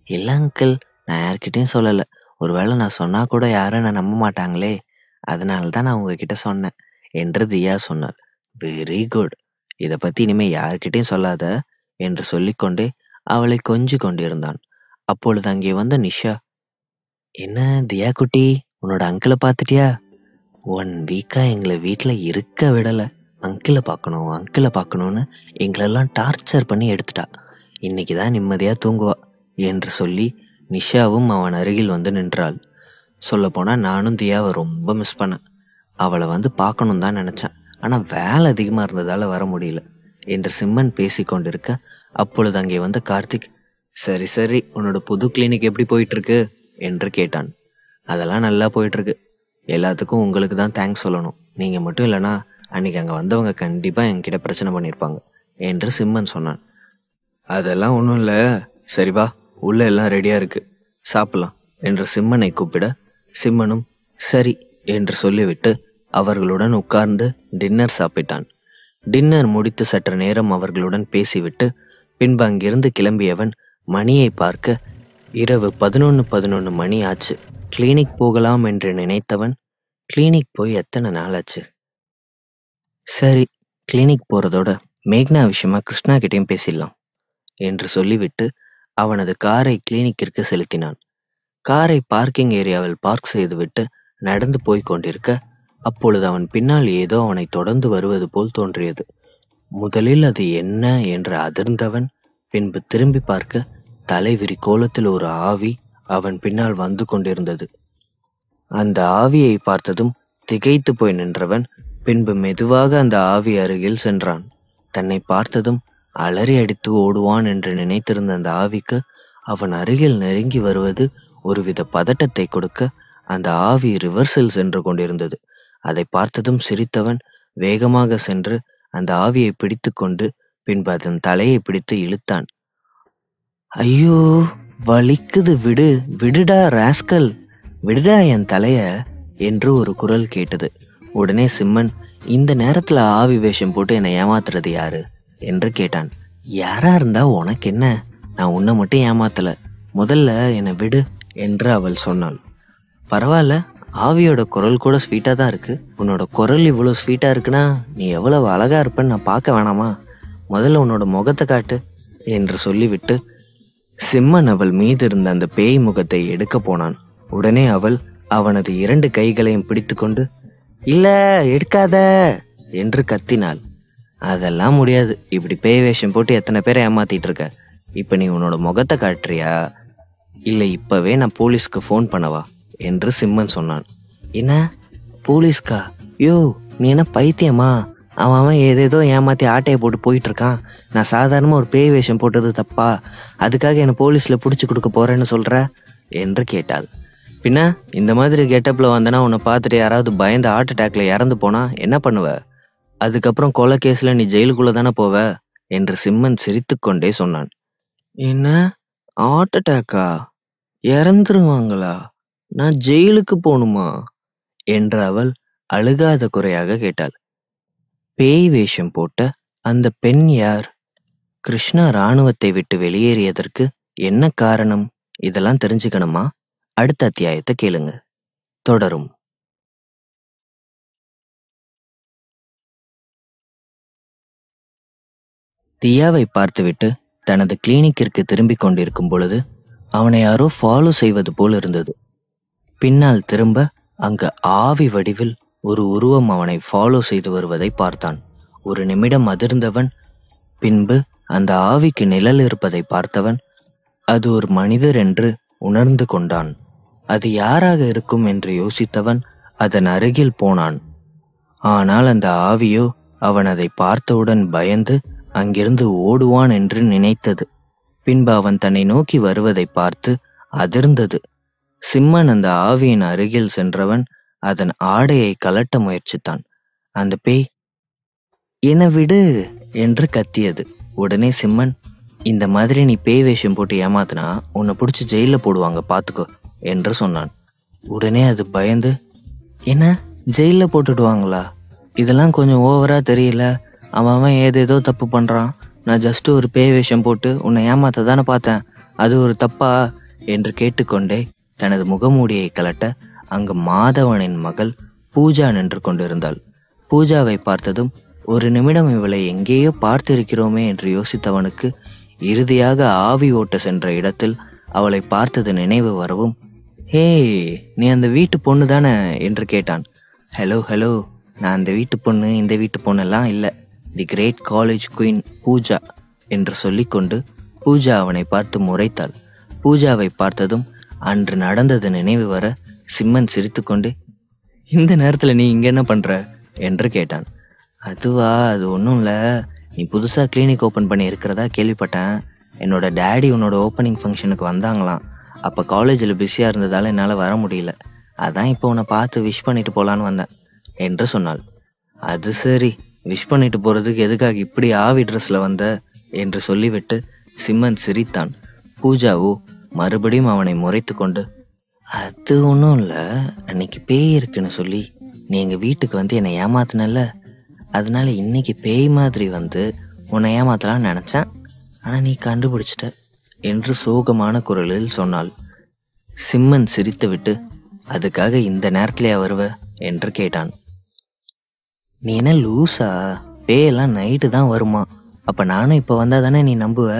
[SPEAKER 1] இல்லை அங்கிள், நான் யார்கிட்டையும் சொல்லலை. ஒருவேளை நான் சொன்னா கூட யாரும் என்னை நம்ப மாட்டாங்களே, அதனால தான் நான் உங்ககிட்ட சொன்னேன் என்று தியா சொன்னாள். வெரி குட், இதை பத்தி இனிமே யார்கிட்டையும் சொல்லாத என்று சொல்லிக்கொண்டே அவளை கொஞ்சி கொண்டிருந்தான். அப்பொழுது அங்கே வந்த நிஷா, என்ன தியா குட்டி, உன்னோட அங்கிளை பார்த்துட்டியா? 1 வீக்கா எங்களை வீட்டில் இருக்க விடலை. அங்கிளை பார்க்கணும் அங்கிளை பார்க்கணும்னு எங்களெல்லாம் டார்ச்சர் பண்ணி எடுத்துட்டா. இன்னைக்கு தான் நிம்மதியாக தூங்குவா என்று சொல்லி நிஷாவும் அவன் அருகில் வந்து நின்றாள். சொல்லப்போனால் நானும் தியாவை ரொம்ப மிஸ் பண்ணேன். அவளை வந்து பார்க்கணும் தான் நினச்சேன், ஆனால் வேலை அதிகமாக இருந்ததால் வர முடியல என்று சிம்மன் பேசி கொண்டிருக்க, அப்பொழுது அங்கே வந்த கார்த்திக், சரி சரி, உன்னோட புது கிளினிக் எப்படி போயிட்டுருக்கு என்று கேட்டான். அதெல்லாம் நல்லா போயிட்டுருக்கு. எல்லாத்துக்கும் உங்களுக்கு தான் தேங்க்ஸ் சொல்லணும். நீங்கள் மட்டும் இல்லைனா அன்றைக்கி அங்கே வந்தவங்க கண்டிப்பாக என்கிட்ட பிரச்சனை பண்ணியிருப்பாங்க என்று சிம்மன் சொன்னான். அதெல்லாம் ஒன்றும் இல்லை, சரி வா, உள்ளே எல்லாம் ரெடியாக இருக்குது, சாப்பிடலாம் என்று சிம்மனை கூப்பிட, சிம்மனும் சரி என்று சொல்லிவிட்டு அவர்களுடன் உட்கார்ந்து டின்னர் சாப்பிட்டான். டின்னர் முடித்து சற்று நேரம் அவர்களுடன் பேசிவிட்டு பின்பு அங்கிருந்து கிளம்பியவன் மணியை பார்க்க இரவு 11:11 மணி ஆச்சு. கிளினிக் போகலாம் என்று நினைத்தவன், கிளினிக் போய் எத்தனை நாள் ஆச்சு, சரி கிளினிக் போறதோட மேக்னா விஷயமா கிருஷ்ணா கிட்டையும் பேசிடலாம் என்று சொல்லிவிட்டு அவனது காரை கிளினிக்கிற்கு செலுத்தினான். காரை பார்க்கிங் ஏரியாவில் பார்க் செய்துவிட்டு நடந்து போய் கொண்டிருக்க, அப்பொழுது அவன் பின்னால் ஏதோ அவனை தொடர்ந்து வருவது போல் தோன்றியது. முதலில் அது என்ன என்று அதிர்ந்தவன் பின்பு திரும்பி பார்க்க தலைவிரி கோலத்தில் ஒரு ஆவி அவன் பின்னால் வந்து கொண்டிருந்தது. அந்த ஆவியை பார்த்ததும் திகைத்து போய் நின்றவன் பின்பு மெதுவாக அந்த ஆவி அருகில் சென்றான். தன்னை பார்த்ததும் அலறி அடித்து ஓடுவான் என்று நினைத்திருந்த அந்த ஆவிக்கு அவன் அருகில் நெருங்கி வருவது ஒருவித பதட்டத்தை கொடுக்க அந்த ஆவி ரிவர்ஸில் சென்று கொண்டிருந்தது. அதை பார்த்ததும் சிரித்தவன் வேகமாக சென்று அந்த ஆவியை பிடித்து கொண்டு பின்பு அதன் தலையை பிடித்து இழுத்தான். ஐயோ, வலிக்குது, விடு, விடுடா ராஸ்கல், விடுடா என் தலைய என்று ஒரு குரல் கேட்டது. உடனே சிம்மன், இந்த நேரத்துல ஆவி வேஷம் போட்டு என்னை ஏமாத்துறது யாரு என்று கேட்டான். யாரா இருந்தா உனக்கு என்ன, நான் உன்னை மட்டும் ஏமாத்தல, முதல்ல என்னை விடு என்று அவள் சொன்னாள். பரவாயில்ல, ஆவியோட குரல் கூட ஸ்வீட்டா தான் இருக்கு. உன்னோட குரல் இவ்வளோ ஸ்வீட்டா இருக்குன்னா நீ எவ்வளவு அழகா இருப்பன்னு நான் பார்க்க வேணாமா, முதல்ல உன்னோட முகத்தை காட்டு என்று சொல்லிவிட்டு சிம்மன் அவள் மீது இருந்த அந்த பேய் முகத்தை எடுக்க போனான். உடனே அவள் அவனது 2 கைகளையும் பிடித்து கொண்டு, இல்ல எடுக்காத என்று கத்தினாள். அதெல்லாம் முடியாது, இப்படி பேய் வேஷம் போட்டு எத்தனை பேரை ஏமாத்திட்டு இருக்க, இப்ப நீ உன்னோட முகத்தை காட்டுறியா, இல்லை இப்பவே நான் போலீஸ்க்கு ஃபோன் பண்ணவா என்று சிம்மன் சொன்னான். என்ன போலீஸ்கா? யோ, நீ என்ன பைத்தியமா? அவன் ஏதேதோ ஏமாத்தி ஆட்டையை போட்டு போயிட்டு இருக்கான். நான் சாதாரணமாக ஒரு பேய் வேஷம் போட்டது தப்பா? அதுக்காக என்னை போலீஸில் பிடிச்சி கொடுக்க போறேன்னு சொல்ற என்று கேட்டாள். பின்ன இந்த மாதிரி கெட்டப்பில் வந்தனா உன்னை பார்த்துட்டு யாராவது பயந்து ஹார்ட் அட்டாக்ல இறந்து போனா என்ன பண்ணுவ? அதுக்கப்புறம் கொலை கேஸில் நீ ஜெயிலுக்குள்ளே தானே போவ என்று சிம்மன் சிரித்து கொண்டே சொன்னான். என்ன ஹார்ட் அட்டாக்கா? இறந்துருவாங்களா? நான் ஜெயிலுக்கு போகணுமா என்று அவள் அழுகாத குறையாக கேட்டாள். பேய் வேஷம் போட்ட அந்த பெண் யார்? கிருஷ்ணா ராணுவத்தை விட்டு வெளியேறியதற்கு என்ன காரணம்? இதெல்லாம் தெரிஞ்சுக்கணுமா? அடுத்த அத்தியாயத்தை கேளுங்க, தொடரும். தியாவை பார்த்துவிட்டு தனது கிளினிக்கிற்கு திரும்பிக் கொண்டிருக்கும் பொழுது அவனை யாரோ ஃபாலோ செய்வது போல் இருந்தது. பின்னால் திரும்ப அங்கு ஆவி வடிவில் ஒரு உருவம் அவனை ஃபாலோ செய்து வருவதை பார்த்தான். ஒரு நிமிடம் அதிர்ந்தவன் பின்பு அந்த ஆவிக்கு நிழல் இருப்பதை பார்த்தவன் அது ஒரு மனிதர் என்று உணர்ந்து கொண்டான். அது யாராக இருக்கும் என்று யோசித்தவன் அதன் அருகில் போனான். ஆனால் அந்த ஆவியோ அவன் அதை பார்த்தவுடன் பயந்து அங்கிருந்து ஓடுவான் என்று நினைத்தது. பின்பு அவன் தன்னை நோக்கி வருவதை பார்த்து அதிர்ந்தது. சிம்மன் அந்த ஆவியின் அருகில் சென்றவன் அதன் ஆடையை கலட்ட முயற்சித்தான். அந்த பேய் என்னை விடு என்று கத்தியது. உடனே சிம்மன், இந்த மாதிரி நீ பேய் வேஷம் போட்டு ஏமாத்தினா உன்னை பிடிச்சி ஜெயிலில் போடுவாங்க பார்த்துக்கோ என்று சொன்னான். உடனே அது பயந்து, என்ன ஜெயிலில் போட்டுடுவாங்களா? இதெல்லாம் கொஞ்சம் ஓவரா தெரியல, அவன் ஏதேதோ தப்பு பண்ணுறான், நான் ஜஸ்ட் ஒரு பேய் வேஷம் போட்டு உன்னை ஏமாத்த தானே பார்த்தேன், அது ஒரு தப்பா என்று கேட்டுக்கொண்டே தனது முகமூடியை கலட்ட அங்கு மாதவனின் மகள் பூஜா நின்று கொண்டிருந்தாள். பூஜாவை பார்த்ததும் ஒரு நிமிடம் இவளை எங்கேயோ பார்த்திருக்கிறோமே என்று யோசித்தவனுக்கு இறுதியாக ஆவி ஓட்ட சென்ற இடத்தில் அவளை பார்த்தது நினைவு வரவும், ஹே, நீ அந்த வீட்டு பொண்ணு தானே என்று கேட்டான். ஹலோ ஹலோ, நான் அந்த வீட்டு பொண்ணு இந்த வீட்டு பொண்ணெல்லாம் இல்லை, தி கிரேட் காலேஜ் குயின் பூஜா என்று சொல்லிக்கொண்டு பூஜா அவனை பார்த்து முறைத்தாள். பூஜாவை பார்த்ததும் அன்று நடந்தது நினைவு வர சிம்மன் சிரித்து கொண்டு, இந்த நேரத்தில் நீ இங்கே என்ன பண்ணுற என்று கேட்டான். அதுவா, அது ஒன்றும் இல்லை, நீ புதுசாக கிளினிக் ஓப்பன் பண்ணி இருக்கிறதா கேள்விப்பட்டேன். என்னோட டேடி உன்னோட ஓப்பனிங் ஃபங்க்ஷனுக்கு வந்தாங்களாம். அப்போ காலேஜில் பிஸியாக இருந்ததால் என்னால் வர முடியல, அதான் இப்போ உன்னை பார்த்து விஷ் பண்ணிட்டு போகலான்னு வந்தேன் என்று சொன்னாள். அது சரி, விஷ் பண்ணிட்டு போகிறதுக்கு எதுக்காக இப்படி ஆவி ட்ரெஸ்ஸில் வந்த என்று சொல்லிவிட்டு சிம்மன் சிரித்தான். பூஜாவோ மறுபடியும் அவனை முறைத்து கொண்டு, அது ஒன்றும் இல்லை, அன்னைக்கு பேய் இருக்குன்னு சொல்லி நீ எங்கள் வீட்டுக்கு வந்து என்னை ஏமாத்தினல்ல, அதனால இன்னைக்கு பேய் மாதிரி வந்து உன்னை ஏமாத்தலான்னு நினச்சேன், ஆனால் நீ கண்டுபிடிச்சிட்ட என்று சோகமான குரலில் சொன்னாள். சிம்மன் சிரித்துவிட்டு, அதுக்காக இந்த நேரத்திலேயே வருவ என்று கேட்டான். நீ என்ன லூசா, பேயெல்லாம் நைட்டு தான் வருமா, அப்போ நானும் இப்போ வந்தால் தானே நீ நம்புவ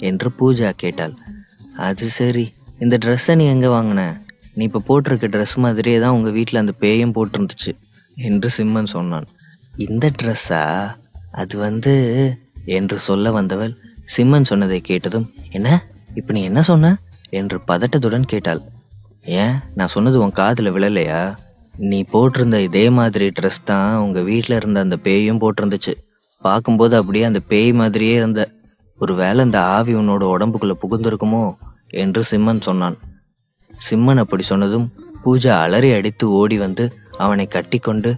[SPEAKER 1] என்று பூஜா கேட்டாள். அது சரி, இந்த ட்ரெஸ்ஸை நீ எங்கே வாங்கின? நீ இப்போ போட்டிருக்க ட்ரெஸ் மாதிரியே தான் உங்கள் வீட்டில் அந்த பேயும் போட்டிருந்துச்சு என்று சிம்மன் சொன்னான். இந்த ட்ரெஸ்ஸா?
[SPEAKER 2] அது வந்து என்று சொல்ல வந்தவள் சிம்மன் சொன்னதை கேட்டதும், என்ன இப்போ நீ என்ன சொன்ன என்று பதட்டத்துடன் கேட்டாள். ஏன், நான் சொன்னது உன் காதில் விழலையா? நீ போட்டிருந்த இதே மாதிரி ட்ரெஸ் தான் உங்கள் வீட்டில் இருந்த அந்த பேயும் போட்டிருந்துச்சு. பார்க்கும்போது அப்படியே அந்த பேய் மாதிரியே இருந்த. ஒருவேளை அந்த ஆவி உன்னோட உடம்புக்குள்ளே புகுந்திருக்குமோ என்று சிம்மன் சொன்னான். சிம்மன் அப்படி சொன்னதும் பூஜா அலறி அடித்து ஓடி வந்து அவனை கட்டி கொண்டு,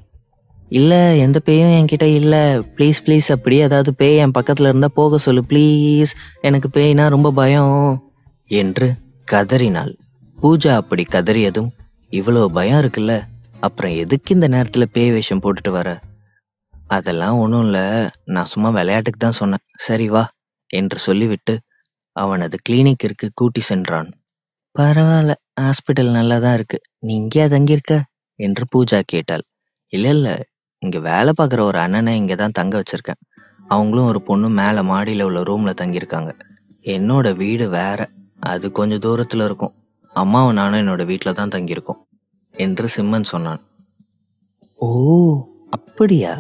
[SPEAKER 2] இல்லை, எந்த பேயும் என்கிட்ட இல்லை, ப்ளீஸ் ப்ளீஸ், அப்படியே ஏதாவது பேய் என் பக்கத்தில் இருந்தால் போக சொல்லு ப்ளீஸ், எனக்கு பேய்னா ரொம்ப பயம் என்று கதறினாள். பூஜா அப்படி கதறியதும், இவ்வளோ பயம் இருக்குல்ல, அப்புறம் எதுக்கு இந்த நேரத்தில் பேய் வேஷம் போட்டுட்டு வர? அதெல்லாம் ஒன்றும் இல்லை, நான் சும்மா விளையாட்டுக்கு தான் சொன்னேன், சரி வா என்று சொல்லிவிட்டு அவனது கிளினிக்கிற்கு கூட்டி சென்றான். பரவாயில்ல, ஹாஸ்பிட்டல் நல்லா தான் இருக்கு, நீ இங்கேயா தங்கியிருக்க என்று பூஜா கேட்டாள். இல்லை இல்லை, இங்கே வேலை பார்க்குற ஒரு அண்ணனை இங்கே தான் தங்க வச்சிருக்கேன். அவங்களும் ஒரு பொண்ணு மேலே மாடியில் உள்ள ரூமில் தங்கியிருக்காங்க. என்னோட வீடு வேற, அது கொஞ்சம் தூரத்தில் இருக்கும். அம்மாவும் நானும் என்னோட வீட்டில் தான் தங்கியிருக்கோம் என்று சிம்மன் சொன்னான். ஓ அப்படியா,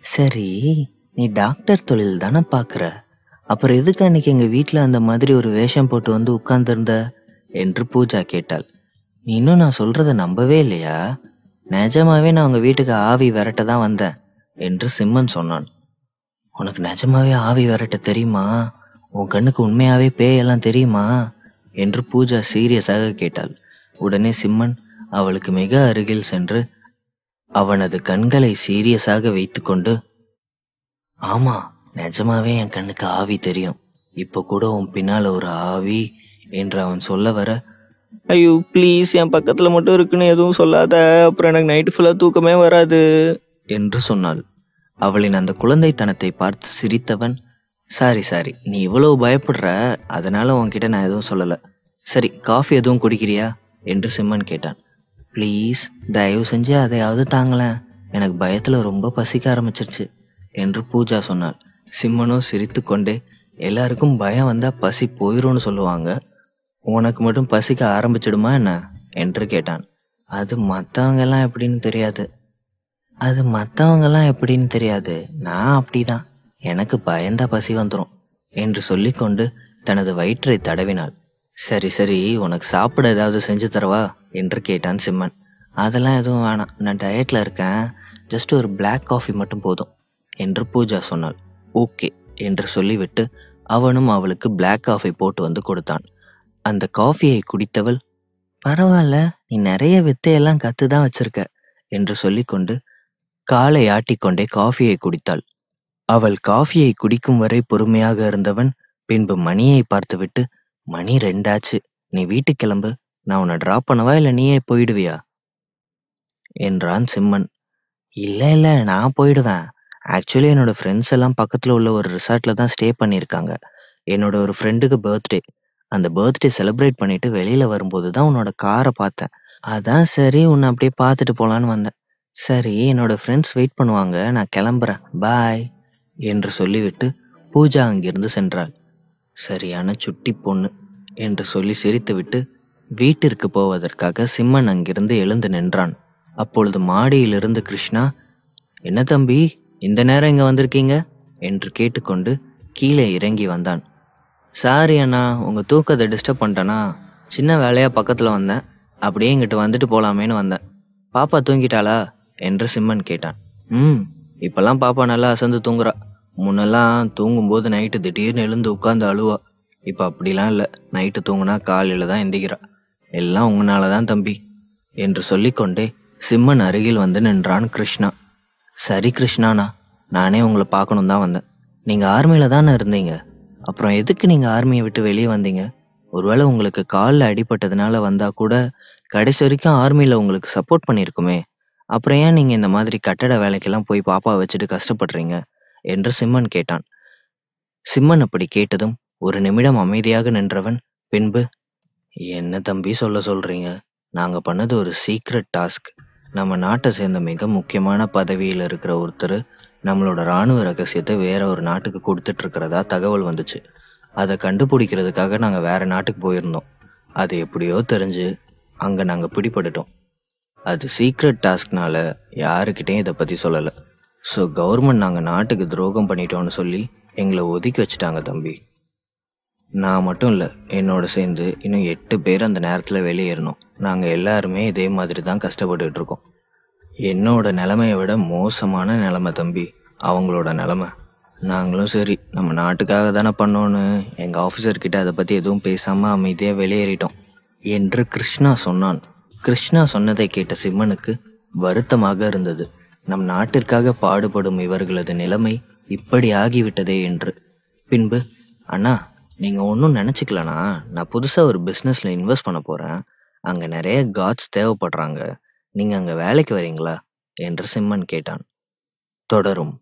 [SPEAKER 2] சரி, நீ டாக்டர் தொழில் தானே பார்க்குற, அப்புறம் எதுக்கு அன்னைக்கு எங்கள் வீட்டில் அந்த மாதிரி ஒரு வேஷம் போட்டு வந்து உட்கார்ந்துருந்த என்று பூஜா கேட்டாள். நீ இன்னும் நான் சொல்கிறத நம்பவே இல்லையா? நிஜமாவே நான் உங்கள் வீட்டுக்கு ஆவி விரட்ட தான் வந்தேன் என்று சிம்மன் சொன்னான். உனக்கு நிஜமாவே ஆவி விரட்ட தெரியுமா? உன் கண்ணுக்கு உண்மையாகவே பேயெல்லாம் தெரியுமா என்று பூஜா சீரியஸாக கேட்டாள். உடனே சிம்மன் அவளுக்கு மிக அருகில் சென்று அவனது கண்களை சீரியஸாக வைத்து கொண்டு, ஆமா, நிஜமாவே என் கண்ணுக்கு ஆவி தெரியும், இப்போ கூட உன் பின்னால் ஒரு ஆவி என்று அவன் சொல்ல வர, ஐயோ ப்ளீஸ், என் பக்கத்தில் மட்டும் இருக்குன்னு எதுவும் சொல்லாத, அப்புறம் எனக்கு நைட்டு ஃபுல்லாக தூக்கமே வராது என்று சொன்னாள். அவளின் அந்த குழந்தைத்தனத்தை பார்த்து சிரித்தவன், சாரி சாரி, நீ இவ்வளவு பயப்படுற, அதனால உன்கிட்ட நான் எதுவும் சொல்லலை. சரி, காஃபி எதுவும் குடிக்கிறியா என்று சிம்மன் கேட்டான். ப்ளீஸ், தயவு செஞ்சு அதையாவது தாங்களேன், எனக்கு பயத்தில் ரொம்ப பசிக்க ஆரம்பிச்சிருச்சு என்று பூஜா சொன்னாள். சிம்மனும் சிரித்து கொண்டே, எல்லாருக்கும் பயம் வந்தால் பசி போயிடும்னு சொல்லுவாங்க, உனக்கு மட்டும் பசிக்க ஆரம்பிச்சிடுமா என்ன என்று கேட்டான். அது மற்றவங்கெல்லாம் எப்படின்னு தெரியாது, நான் அப்படிதான், எனக்கு பயந்தா பசி வந்துடும் என்று சொல்லிக்கொண்டு தனது வயிற்றை தடவினாள். சரி சரி, உனக்கு சாப்பிட ஏதாவது செஞ்சு தரவா என்று கேட்டான் சிம்மன். அதெல்லாம் எதுவும் வேணாம், நான் டயட்டில் இருக்கேன், ஜஸ்ட் ஒரு பிளாக் காஃபி மட்டும் போதும் என்று பூஜா சொன்னாள். ஓகே என்று சொல்லிவிட்டு அவனும் அவளுக்கு பிளாக் காஃபி போட்டு வந்து கொடுத்தான். அந்த காஃபியை குடித்தவள், பரவாயில்ல, நீ நிறைய வித்தையெல்லாம் கற்று தான் வச்சிருக்க என்று சொல்லிக்கொண்டு காலை ஆட்டிக்கொண்டே காஃபியை குடித்தாள். அவள் காஃபியை குடிக்கும் வரை பொறுமையாக இருந்தவன் பின்பு மணியை பார்த்துவிட்டு, மணி 2 ஆச்சு, நீ வீட்டுக்கு கிளம்பு, நான் உன்னை ட்ராப் பண்ணவா இல்லை நீயே போயிடுவியா என்றான் சிம்மன். இல்லை இல்லை, நான் போயிடுவேன். ஆக்சுவலி என்னோட ஃப்ரெண்ட்ஸ் எல்லாம் பக்கத்தில் உள்ள ஒரு ரிசார்ட்டில் தான் ஸ்டே பண்ணியிருக்காங்க. என்னோட ஒரு ஃப்ரெண்டுக்கு பர்த்டே, அந்த பர்த்டே செலிப்ரேட் பண்ணிட்டு வெளியில் வரும்போது தான் உன்னோட காரை பார்த்தேன். அதான் சரி, உன்னை அப்படியே பார்த்துட்டு போகலான்னு வந்தேன். சரி, என்னோட ஃப்ரெண்ட்ஸ் வெயிட் பண்ணுவாங்க, நான் கிளம்புறேன், பாய் என்று சொல்லிவிட்டு பூஜா அங்கிருந்து சென்றாள். சரியான சுட்டி பொண்ணு என்று சொல்லி சிரித்துவிட்டு வீட்டிற்கு போவதற்காக சிம்மன் அங்கிருந்து எழுந்து நின்றான். அப்பொழுது மாடியிலிருந்து கிருஷ்ணா, என்ன தம்பி, இந்த நேரம் இங்கே வந்திருக்கீங்க என்று கேட்டுக்கொண்டு கீழே இறங்கி வந்தான். சாரி அண்ணா, உங்கள் தூக்கத்தை டிஸ்டர்ப் பண்ணிட்டேனா? சின்ன வேலையாக பக்கத்தில் வந்தேன், அப்படியே இங்கிட்டு வந்துட்டு போகலாமேன்னு வந்தேன். பாப்பா தூங்கிட்டாளா என்று சிம்மன் கேட்டான். இப்போல்லாம் பாப்பா நல்லா அசந்து தூங்குறா. முன்னெல்லாம் தூங்கும்போது நைட்டு திடீர்னு எழுந்து உட்காந்து அழுவா. இப்போ அப்படிலாம் இல்லை, நைட்டு தூங்குனா காலையில் தான் எந்திக்கிறா. எல்லாம் உங்களால தான் தம்பி என்று சொல்லிக்கொண்டே சிம்மன் அருகில் வந்து நின்றான் கிருஷ்ணா. சரி கிருஷ்ணாண்ணா, நானே உங்களை பார்க்கணும் தான் வந்தேன். நீங்கள் ஆர்மியில் தானே இருந்தீங்க, அப்புறம் எதுக்கு நீங்கள் ஆர்மியை விட்டு வெளியே வந்தீங்க? ஒருவேளை உங்களுக்கு காலில் அடிபட்டதுனால வந்தால் கூட கடைசி வரைக்கும் ஆர்மியில் உங்களுக்கு சப்போர்ட் பண்ணியிருக்குமே, அப்புறம் ஏன் நீங்கள் இந்த மாதிரி கட்டட வேலைக்கெல்லாம் போய் பாப்பா வச்சுட்டு கஷ்டப்படுறீங்க என்று சிம்மன் கேட்டான். சிம்மன் அப்படி கேட்டதும் ஒரு நிமிடம் அமைதியாக நின்றவன் பின்பு, என்ன தம்பி சொல்ல சொல்கிறீங்க? நாங்கள் பண்ணது ஒரு சீக்ரெட் டாஸ்க். நம்ம நாட்டை சேர்ந்த மிக முக்கியமான பதவியில் இருக்கிற ஒருத்தர் நம்மளோட இராணுவ ரகசியத்தை வேற ஒரு நாட்டுக்கு கொடுத்துட்ருக்கிறதா தகவல் வந்துச்சு. அதை கண்டுபிடிக்கிறதுக்காக நாங்கள் வேறு நாட்டுக்கு போயிருந்தோம். அது எப்படியோ தெரிஞ்சு அங்கே நாங்கள் பிடிபட்டுட்டோம். அது சீக்ரெட் டாஸ்க்னால யாருக்கிட்டையும் இதை பற்றி சொல்லலை. ஸோ கவர்மெண்ட் நாங்கள் நாட்டுக்கு துரோகம் பண்ணிட்டோம்னு சொல்லி எங்களை ஒதுக்கி வச்சுட்டாங்க தம்பி. நான் மட்டும் இல்லை, என்னோட சேர்ந்து இன்னும் 8 பேர் அந்த நேரத்தில் வெளியேறணும். நாங்கள் எல்லாருமே இதே மாதிரி தான் கஷ்டப்பட்டுட்டு இருக்கோம். என்னோட நிலைமையை விட மோசமான நிலைமை தம்பி அவங்களோட நிலைமை. நாங்களும் சரி, நம்ம நாட்டுக்காக தானே பண்ணோன்னு எங்கள் ஆஃபீஸர்கிட்ட அதை பற்றி எதுவும் பேசாமல் அமைதியாக வெளியேறிட்டோம் என்று கிருஷ்ணா சொன்னான். கிருஷ்ணா சொன்னதை கேட்ட சிம்மனுக்கு வருத்தமாக இருந்தது. நம் நாட்டிற்காக பாடுபடும் இவர்களது நிலைமை இப்படி ஆகிவிட்டதே என்று. பின்பு, அண்ணா நீங்கள் ஒன்றும் நினச்சிக்கலண்ணா, நான் புதுசாக ஒரு பிஸ்னஸில் இன்வெஸ்ட் பண்ண போகிறேன். அங்கே நிறைய காட்ஸ் தேவைப்படுறாங்க. நீங்கள் அங்கே வேலைக்கு வரீங்களா என்று சிம்மன் கேட்டான். தொடரும்.